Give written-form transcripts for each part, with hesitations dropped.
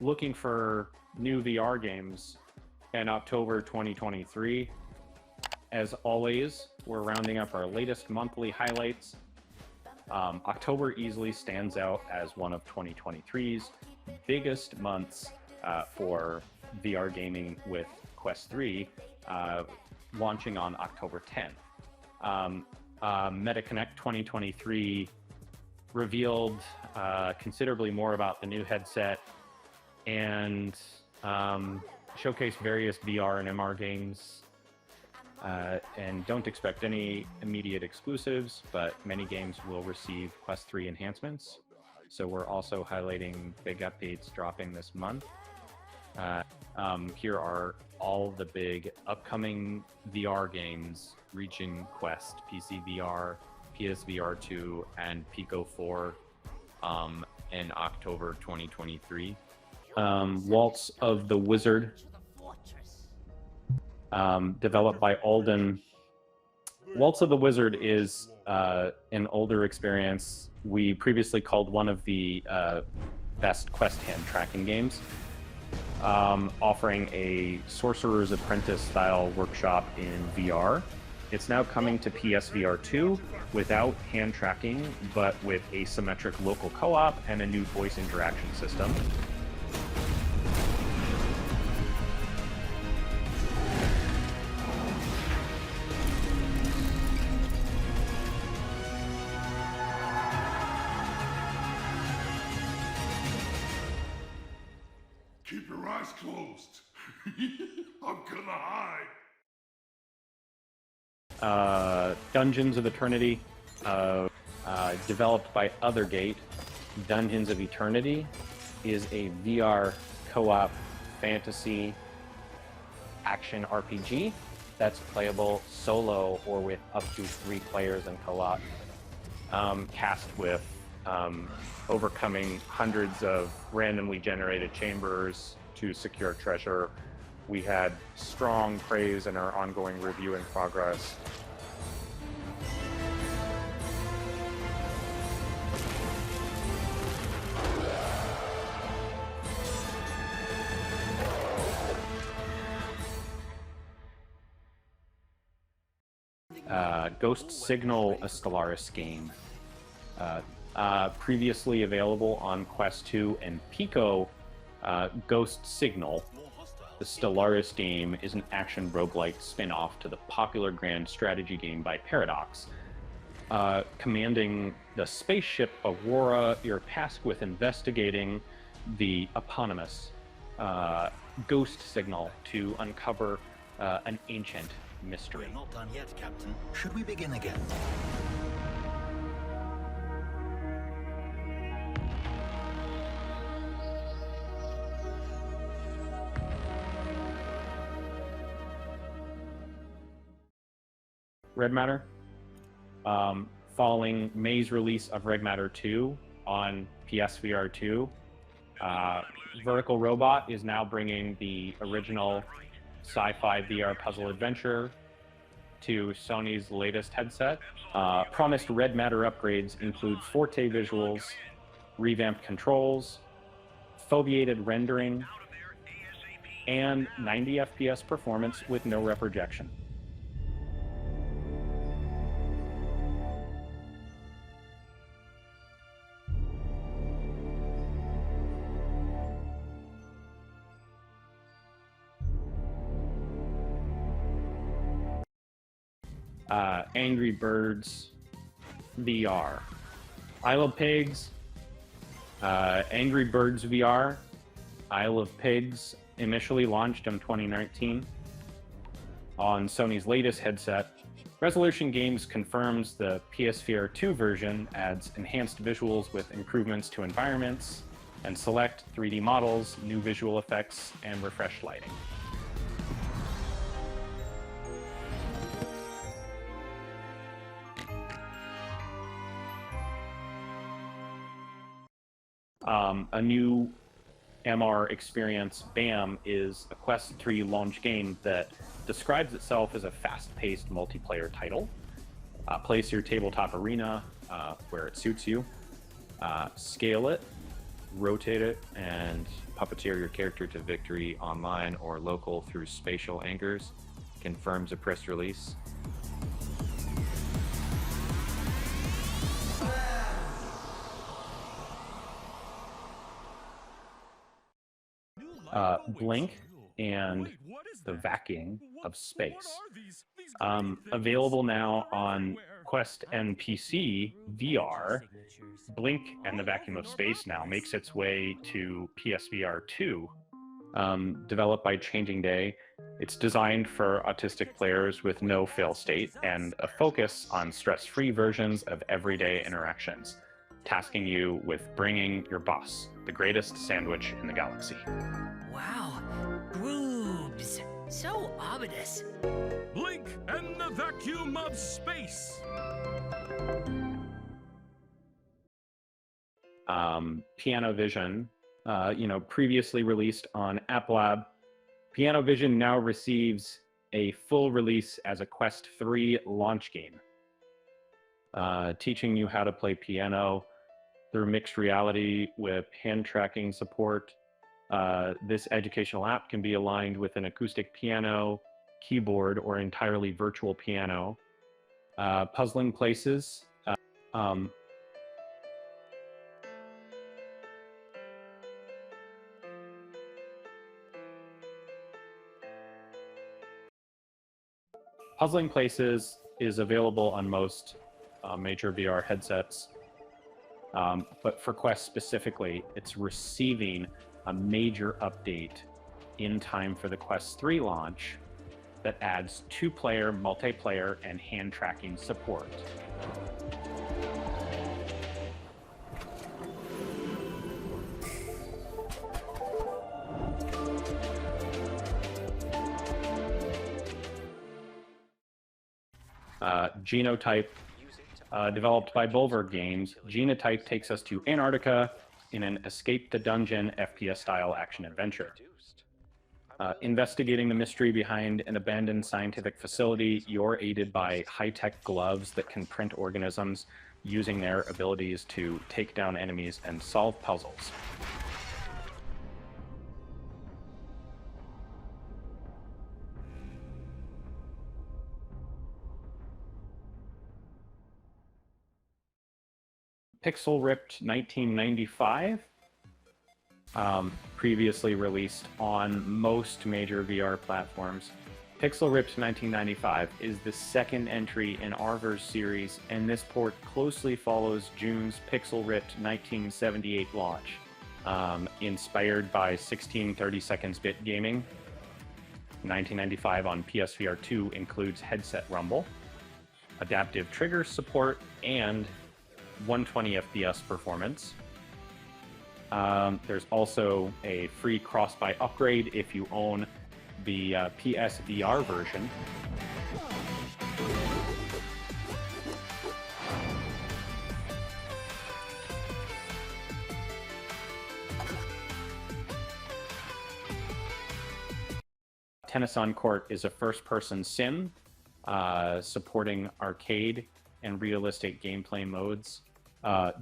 looking for new VR games in October 2023, as always, we're rounding up our latest monthly highlights. October easily stands out as one of 2023's biggest months for VR gaming, with Quest 3 launching on October 10th. MetaConnect 2023 revealed considerably more about the new headset and showcased various VR and MR games. And don't expect any immediate exclusives, but many games will receive Quest 3 enhancements. So we're also highlighting big updates dropping this month. Here are all the big upcoming VR games reaching Quest: PCVR, PSVR 2, and Pico 4 in October 2023. Waltz of the Wizard, developed by Alden. Waltz of the Wizard is an older experience. We previously called one of the best Quest hand tracking games, offering a Sorcerer's Apprentice style workshop in VR. It's now coming to PSVR 2 without hand tracking, but with asymmetric local co-op and a new voice interaction system. Keep your eyes closed. I'm gonna hide. Dungeons of Eternity, developed by Othergate. Dungeons of Eternity is a VR co-op fantasy action RPG that's playable solo or with up to 3 players in co-op, cast with overcoming hundreds of randomly generated chambers to secure treasure. We had strong praise in our ongoing review in progress. Ghost Signal, a Stellaris game. Previously available on Quest 2 and Pico, Ghost Signal, the Stellaris game, is an action roguelike spin-off to the popular grand strategy game by Paradox. Commanding the spaceship Aurora, you're tasked with investigating the eponymous Ghost Signal to uncover an ancient mystery. We're not done yet, Captain. Should we begin again? Red Matter, following May's release of Red Matter 2 on PSVR 2, Vertigo Robot is now bringing the original sci-fi VR puzzle adventure to Sony's latest headset. Promised Red Matter upgrades include Forte visuals, revamped controls, foveated rendering, and 90 FPS performance with no rep rejection. Angry Birds VR. Isle of Pigs, Angry Birds VR, Isle of Pigs initially launched in 2019 on Sony's latest headset. Resolution Games confirms the PSVR 2 version adds enhanced visuals with improvements to environments and select 3D models, new visual effects, and refreshed lighting. A new MR experience, BAM, is a Quest 3 launch game that describes itself as a fast-paced multiplayer title. Place your tabletop arena where it suits you, scale it, rotate it, and puppeteer your character to victory online or local through spatial anchors. Confirms a press release. BLINNK and the Vacuum of Space. Available now on Quest and PC VR, BLINNK and the Vacuum of Space now makes its way to PSVR 2. Developed by Changing Day, it's designed for autistic players with no fail state and a focus on stress-free versions of everyday interactions, tasking you with bringing your boss the greatest sandwich in the galaxy. Wow, grooves, so ominous. BLINNK and the Vacuum of Space. PianoVision, previously released on App Lab. PianoVision now receives a full release as a Quest 3 launch game, teaching you how to play piano through mixed reality with hand tracking support. This educational app can be aligned with an acoustic piano, keyboard, or entirely virtual piano. Puzzling places. Puzzling Places is available on most major VR headsets, but for Quest specifically, it's receiving a major update in time for the Quest 3 launch that adds 2-player, multiplayer, and hand tracking support. Genotype, developed by Bulwark Games, Genotype takes us to Antarctica in an escape the dungeon FPS-style action-adventure. Investigating the mystery behind an abandoned scientific facility, you're aided by high-tech gloves that can print organisms, using their abilities to take down enemies and solve puzzles. Pixel Ripped 1995, previously released on most major VR platforms. Pixel Ripped 1995 is the second entry in Arvor's series, and this port closely follows June's Pixel Ripped 1978 launch. Inspired by 16:30 seconds bit gaming, 1995 on PSVR 2 includes headset rumble, adaptive trigger support, and 120 FPS performance. There's also a free cross-buy upgrade if you own the PSVR version. Tennis on Court is a first-person sim supporting arcade and realistic gameplay modes.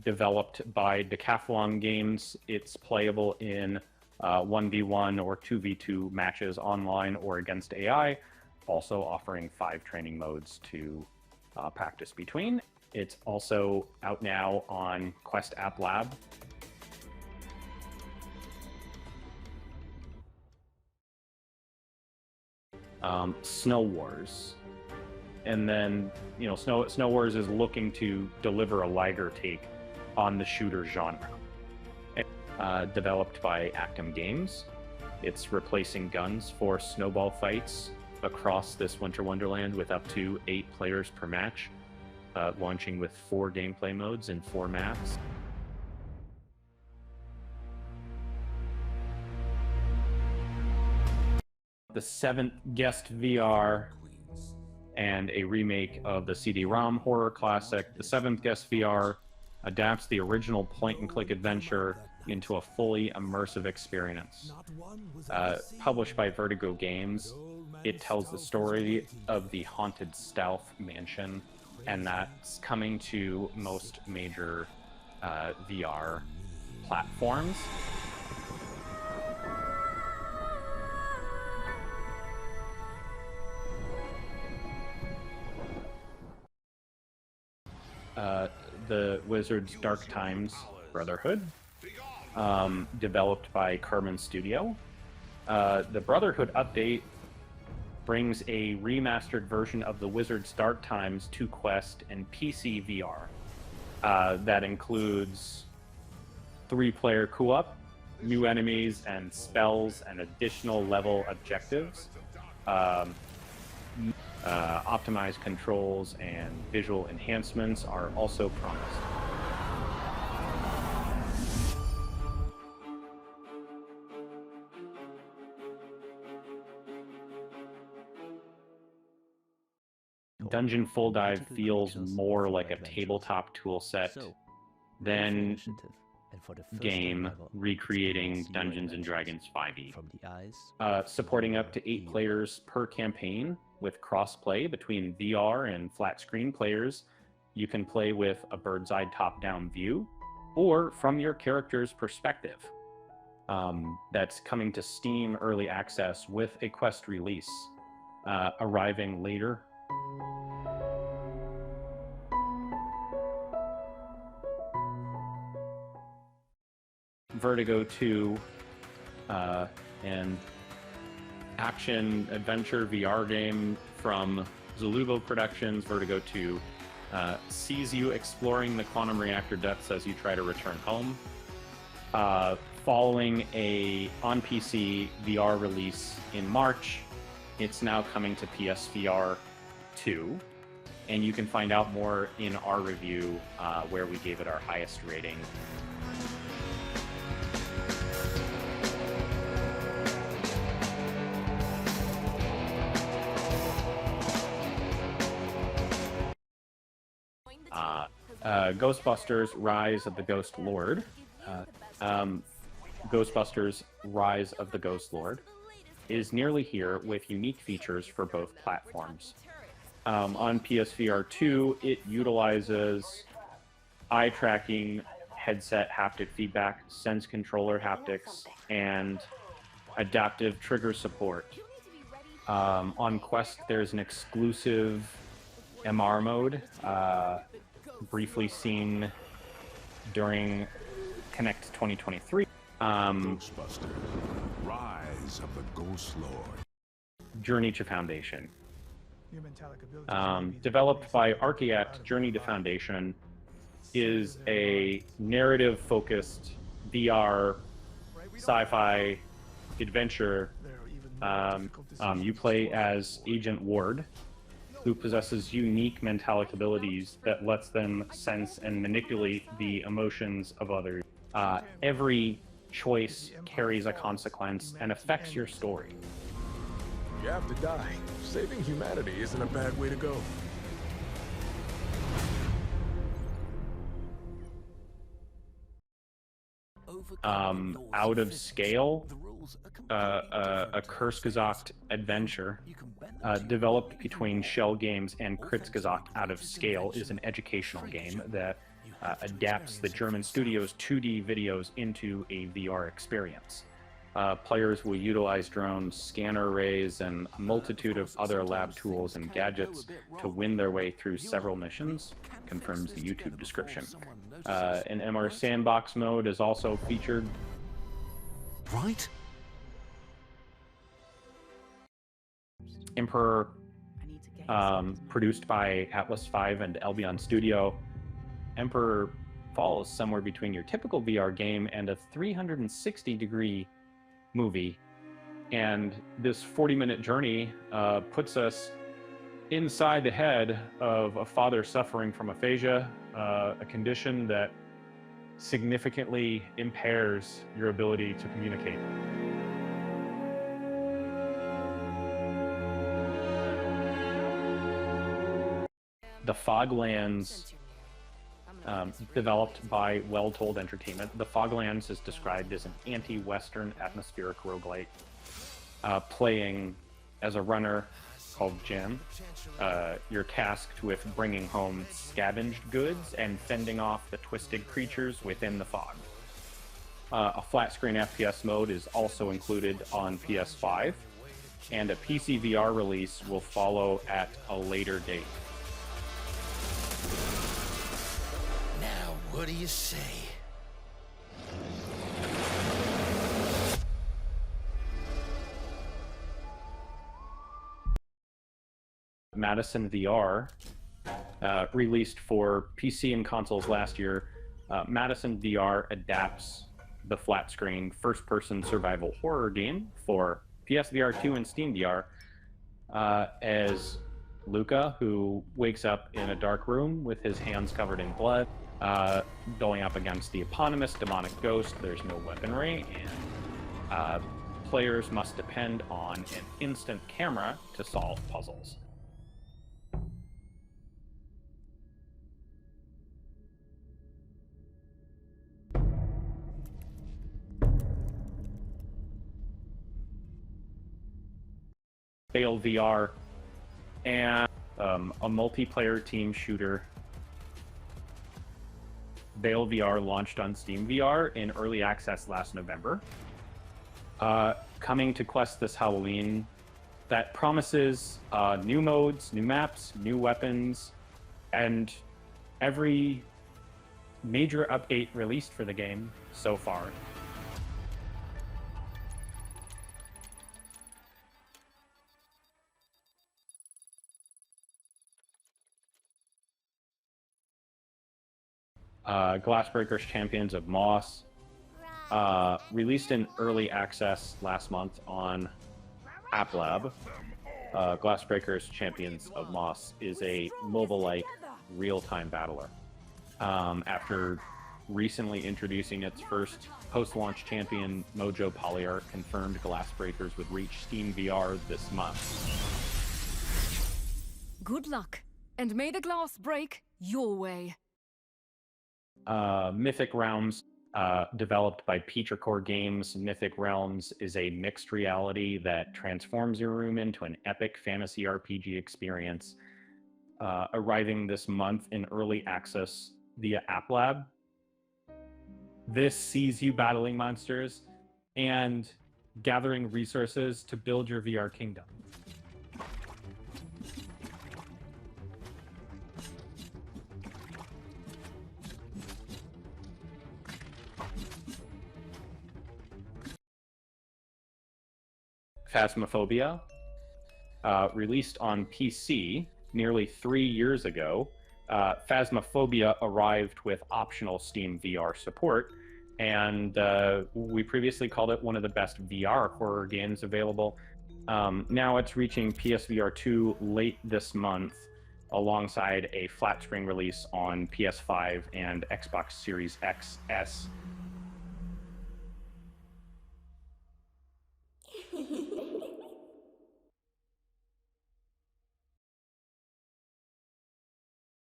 Developed by Decathlon Games, it's playable in 1v1 or 2v2 matches online or against AI, also offering 5 training modes to practice between. It's also out now on Quest App Lab. Snow Wars. And then, Snow Wars is looking to deliver a lighter take on the shooter genre. Developed by Actum Games, it's replacing guns for snowball fights across this Winter Wonderland with up to 8 players per match, launching with 4 gameplay modes and 4 maps. The 7th Guest VR and a remake of the CD-ROM horror classic. The 7th Guest VR adapts the original point-and-click adventure into a fully immersive experience. Published by Vertigo Games, it tells the story of the haunted stealth mansion, and that's coming to most major VR platforms. the Wizards Dark Times Brotherhood, developed by Carmen Studio. The Brotherhood update brings a remastered version of the Wizards Dark Times to Quest and PSVR. That includes 3-player co-op, new enemies and spells, and additional level objectives. Optimized controls and visual enhancements are also promised. Dungeon Full Dive feels more like a tabletop toolset than game recreating Dungeons & Dragons 5e. Supporting up to 8 players per campaign with cross-play between VR and flat-screen players. You can play with a bird's-eye top-down view or from your character's perspective. That's coming to Steam Early Access with a Quest release, arriving later. Vertigo 2, an action-adventure VR game from Zalubo Productions. Vertigo 2 sees you exploring the quantum reactor depths as you try to return home. Following a on-PC VR release in March, it's now coming to PSVR 2, and you can find out more in our review where we gave it our highest rating. Ghostbusters Rise of the Ghost Lord. Ghostbusters Rise of the Ghost Lord is nearly here with unique features for both platforms. On PSVR 2, it utilizes eye tracking, headset haptic feedback, sense controller haptics, and adaptive trigger support. On Quest, there's an exclusive MR mode, briefly seen during Connect 2023. Ghostbusters, Rise of the Ghost Lord. Journey to Foundation. Developed by Archaeact, Journey to Foundation is a narrative-focused VR sci-fi adventure. You play as Agent Ward, who possesses unique mentalic abilities that lets them sense and manipulate the emotions of others. Every choice carries a consequence and affects your story. You have to die. Saving humanity isn't a bad way to go. Out of Scale, a Kurzgesagt adventure developed between Shell Games and Kurzgesagt. Out of Scale is an educational game that adapts the German studio's 2D videos into a VR experience. Players will utilize drones, scanner arrays, and a multitude of other lab tools and gadgets to win their way through several missions, confirms the YouTube description. An MR sandbox mode is also featured. Right? Empereur, produced by Atlas V and Albion Studio. Empereur falls somewhere between your typical VR game and a 360-degree movie, and this 40-minute journey puts us inside the head of a father suffering from aphasia, a condition that significantly impairs your ability to communicate. The Foglands, developed by Well Told Entertainment. The Foglands is described as an anti-Western atmospheric roguelite, playing as a runner called Jim. You're tasked with bringing home scavenged goods and fending off the twisted creatures within the fog. A flat-screen FPS mode is also included on PS5, and a PC VR release will follow at a later date. What do you say? MADiSON VR, released for PC and consoles last year. MADiSON VR adapts the flat screen first-person survival horror game for PSVR 2 and Steam VR as Luca, who wakes up in a dark room with his hands covered in blood, going up against the eponymous demonic ghost. There's no weaponry, and players must depend on an instant camera to solve puzzles. Vail VR, and a multiplayer team shooter. Vail VR launched on Steam VR in early access last November. Coming to Quest this Halloween, that promises new modes, new maps, new weapons, and every major update released for the game so far. Glassbreakers Champions of Moss, released in early access last month on App Lab. Glassbreakers Champions of Moss is a mobile-like, real-time battler. After recently introducing its first post-launch champion, Mojo Polyart confirmed Glassbreakers would reach Steam VR this month. Good luck, and may the glass break your way. Mythic Realms, developed by Petrichor Games. Mythic Realms is a mixed reality that transforms your room into an epic fantasy RPG experience, arriving this month in early access via App Lab. This sees you battling monsters and gathering resources to build your VR kingdom. Phasmophobia, released on PC nearly 3 years ago. Phasmophobia arrived with optional Steam VR support, and we previously called it one of the best VR horror games available. Now it's reaching PSVR 2 late this month, alongside a flat screen release on PS5 and Xbox Series XS.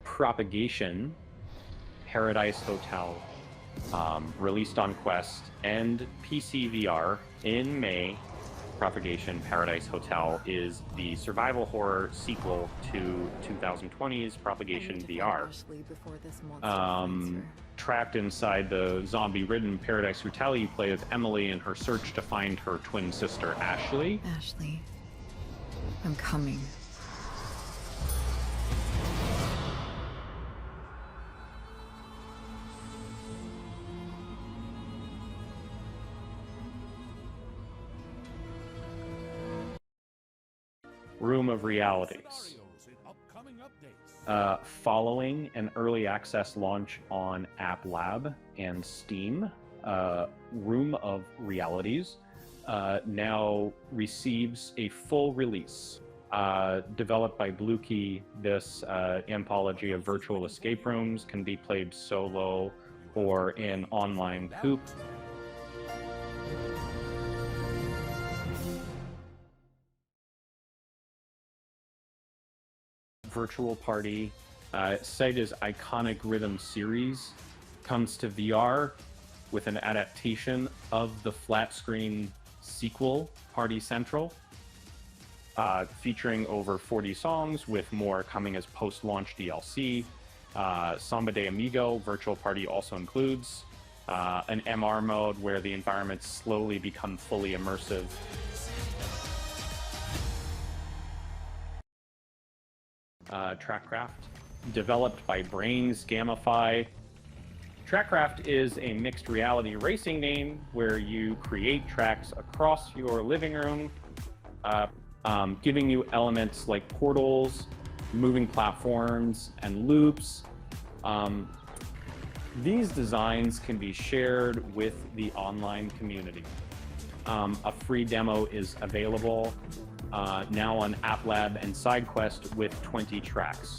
Propagation, Paradise Hotel, released on Quest and PC VR in May. Propagation, Paradise Hotel is the survival horror sequel to 2020's Propagation VR. Trapped inside the zombie-ridden Paradise Hotel, you play as Emily in her search to find her twin sister, Ashley. Ashley, I'm coming. Room of Realities. Following an early access launch on App Lab and Steam, Room of Realities now receives a full release. Developed by BLINNK, this anthology of virtual escape rooms can be played solo or in online coop. Virtual Party, Sega's iconic rhythm series, comes to VR with an adaptation of the flat screen sequel, Party Central, featuring over 40 songs, with more coming as post-launch DLC. Samba de Amigo, Virtual Party also includes an MR mode where the environments slowly become fully immersive. Trackcraft, developed by Brains Gamify, Trackcraft is a mixed reality racing game where you create tracks across your living room, giving you elements like portals, moving platforms, and loops. These designs can be shared with the online community. A free demo is available now on App Lab and SideQuest with 20 tracks.